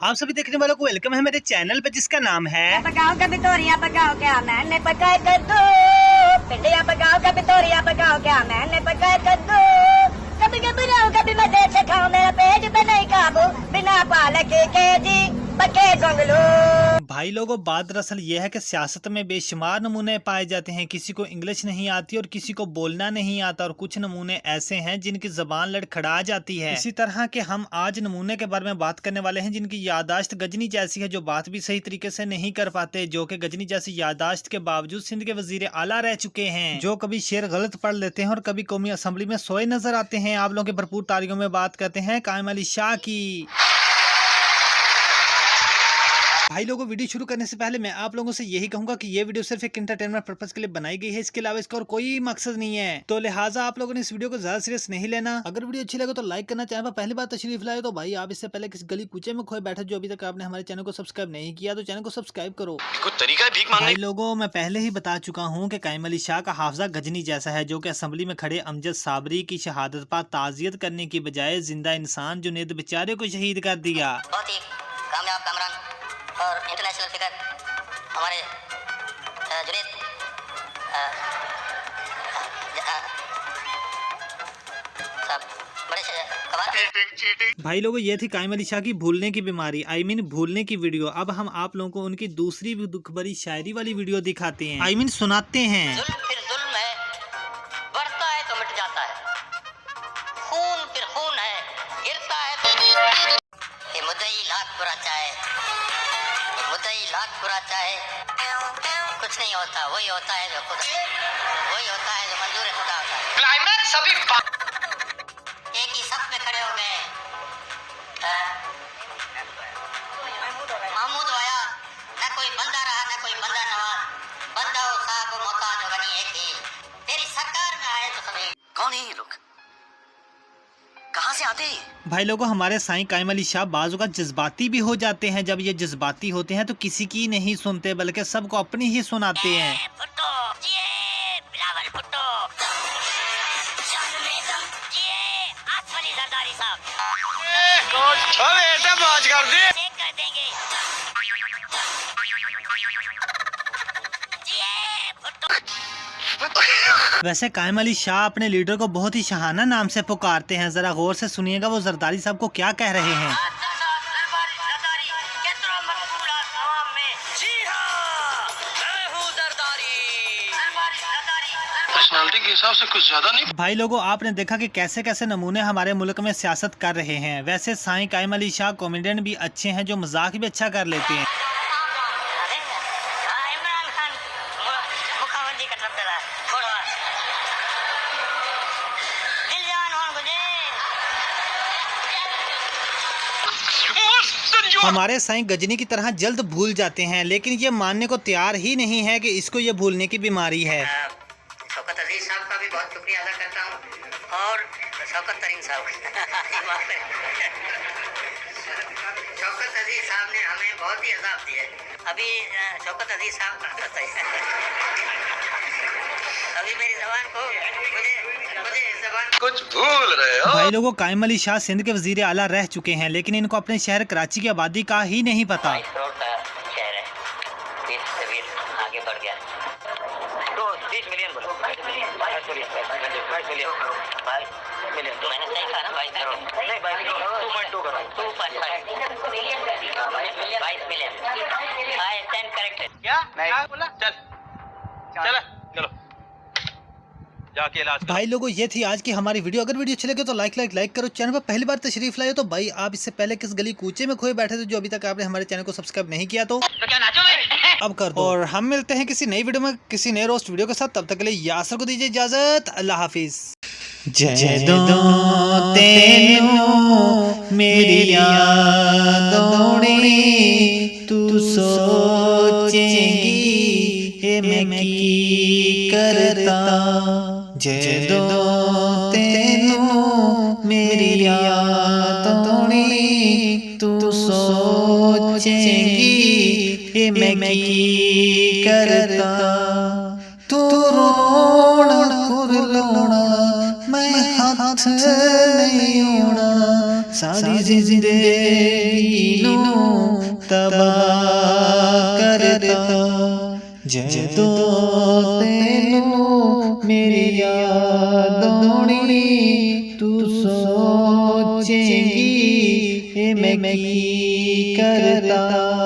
आप सभी देखने वालों को वेलकम है मेरे चैनल पे जिसका नाम है पकाओ कभी तोरियां पकाओ क्या मैंने पकाए कद्दू, भिंडियां पकाओ कभी तोरियां पकाओ क्या मैंने पकाए कद्दू, कभी घबराओ कभी मजे से खाओ मेरा पेट पे नहीं काबू, बिना पालक के जी पके गोंगलू। भाई लोगों, बात दरअसल ये है कि सियासत में बेशुमार नमूने पाए जाते हैं। किसी को इंग्लिश नहीं आती और किसी को बोलना नहीं आता, और कुछ नमूने ऐसे हैं जिनकी जबान लड़खड़ा जाती है। इसी तरह के हम आज नमूने के बारे में बात करने वाले हैं जिनकी यादाश्त गजनी जैसी है, जो बात भी सही तरीके से नहीं कर पाते, जो कि गजनी जैसी यादाश्त के बावजूद सिंध के वजीर आला रह चुके हैं, जो कभी शेर गलत पढ़ लेते हैं और कभी कौमी असम्बली में सोए नजर आते हैं। आप लोगों की भरपूर तारीखों में बात करते हैं कायम अली शाह की। भाई लोगों, वीडियो शुरू करने से पहले मैं आप लोगों से यही कहूंगा कि ये वीडियो सिर्फ एक एंटरटेनमेंट पर्पस के लिए बनाई गई है, इसके अलावा इसका और कोई मकसद नहीं है, तो लिहाजा आप लोगों ने इस वीडियो को ज्यादा सीरियस नहीं लेना। अगर वीडियो अच्छी लगे तो लाइक करना, चैनल पर पहली बार तशरीफ लाए तो भाई आप इससे पहले किसी गली कूचे में खोए बैठे जो अभी तक आपने हमारे चैनल को सब्सक्राइब नहीं किया तो चैनल को सब्सक्राइब करो। कुछ तरीका है भीख मांगने। भाई लोगों, मैं पहले ही बता चुका हूँ कि कायम अली शाह का हाफजा गजनी जैसा है, जो कि असेंबली में खड़े अमजद साबरी की शहादत पर ताजियत करने की बजाय जिंदा इंसान जुनैद बेचारे को शहीद कर दिया। बहुत ही कामयाब कामरान और इंटरनेशनल फिगर हमारे जुनैद साहब बड़े कमाल। भाई लोगों, ये थी कायम अली शाह की भूलने की बीमारी, आई मीन भूलने की वीडियो। अब हम आप लोगों को उनकी दूसरी भी दुख भरी शायरी वाली वीडियो दिखाते हैं, आई मीन सुनाते हैं। जुल्म फिर जुल्म है, बढ़ता है तो मिट जाता है, खून फिर खून है, गिरता है। ये मुद्दई लाख बुरा चाहे, मुद्दई लाख बुरा चाहे, कुछ नहीं होता, वही होता है जो खुदा, वही होता है जो मंजूर खुदा होता है। क्लाइमैक्स अभी एक ही सफ में खड़े हो गए। महमूद आया, न कोई बंदा रहा न कोई बंदा नवाज, बंदा हो साहब मोहताज हो गनी एक ही, तेरी सरकार में आए तो सभी। कौन है ये लोग, कहाँ से आते हैं? भाई लोगों, हमारे साईं कायम अली शाह बाजू का जज्बाती भी हो जाते हैं। जब ये जज्बाती होते हैं तो किसी की नहीं सुनते बल्कि सबको अपनी ही सुनाते हैं। भुट्टो जिए, बिलावल भुट्टो जिए, आसफ अली जरदारी साहब मौज कर दे। चेक कर देंगे। जिए भुट्टो। वैसे कायम अली शाह अपने लीडर को बहुत ही शाहाना नाम से पुकारते हैं। जरा गौर से सुनिएगा वो जरदारी साहब को क्या कह रहे हैं। पर्सनालिटी के हिसाब से कुछ ज्यादा नहीं। भाई लोगों, आपने देखा कि कैसे कैसे नमूने हमारे मुल्क में सियासत कर रहे हैं। वैसे साईं कायम अली शाह कॉमेडियन भी अच्छे हैं, जो मजाक भी अच्छा कर लेते हैं। इमरान खान मुखावंदी का तब्दला थोड़ा दिल जान हो मुझे। हमारे साईं गजनी की तरह जल्द भूल जाते हैं, लेकिन ये मानने को तैयार ही नहीं है कि इसको ये भूलने की बीमारी है। शौकत अजीज साहब का भी बहुत शुक्रिया अदा करता हूँ, और शौकत तरीन साहब शौकत अजीज साहब ने हमें बहुत ही अजाब दिया है। अभी शौकत अजीज साहब अभी मेरी जबान को मुझे जबान कुछ भूल रहे हो। भाई लोगों, कायम अली शाह सिंध के वजीर आला रह चुके हैं, लेकिन इनको अपने शहर कराची की आबादी का ही नहीं पता। 22 करोड़ का शहर है, 20 आगे बढ़ गया तो 30 मिलियन बोलो, 22 मिलियन तो मैंने सही कहा ना, 22 करोड़ नहीं, 2.2 crore 22 million. I stand corrected. क्या बोला? चल चलो जाके इलाज। भाई लोगों, ये थी आज की हमारी वीडियो। अगर वीडियो अच्छी लगे तो लाइक करो। चैनल पर पहली बार तशरीफ लाए तो भाई आप इससे पहले किस गली कूचे में खोए बैठे थे जो अभी तक आपने हमारे चैनल को सब्सक्राइब नहीं किया तो क्या नाचो मैं? अब कर दो। और हम मिलते हैं किसी नई वीडियो में किसी नए रोस्ट वीडियो के साथ। तब तक के लिए यासर को दीजिए इजाजत। अल्लाह हाफिज। जदों तेनू मेरी यादों ने तू सोचेगी ए मैं की करता। जदों तेनू मेरी यादों ने तू सोचेगी ए मैं की करता। तू रोना कुरलाना मैं हाथ नहीं होना सारी जिंदगी ਨੂੰ ਤਬਾਹ ਕਰਤਾ ਜਦੋਂ ਤੈਨੂੰ ਮੇਰੀ ਯਾਦ ਆਉਣੀ ਤੂੰ ਸੋਚੇਂਗੀ ਇਹ ਮੈਂ ਕੀ ਕਰਤਾ।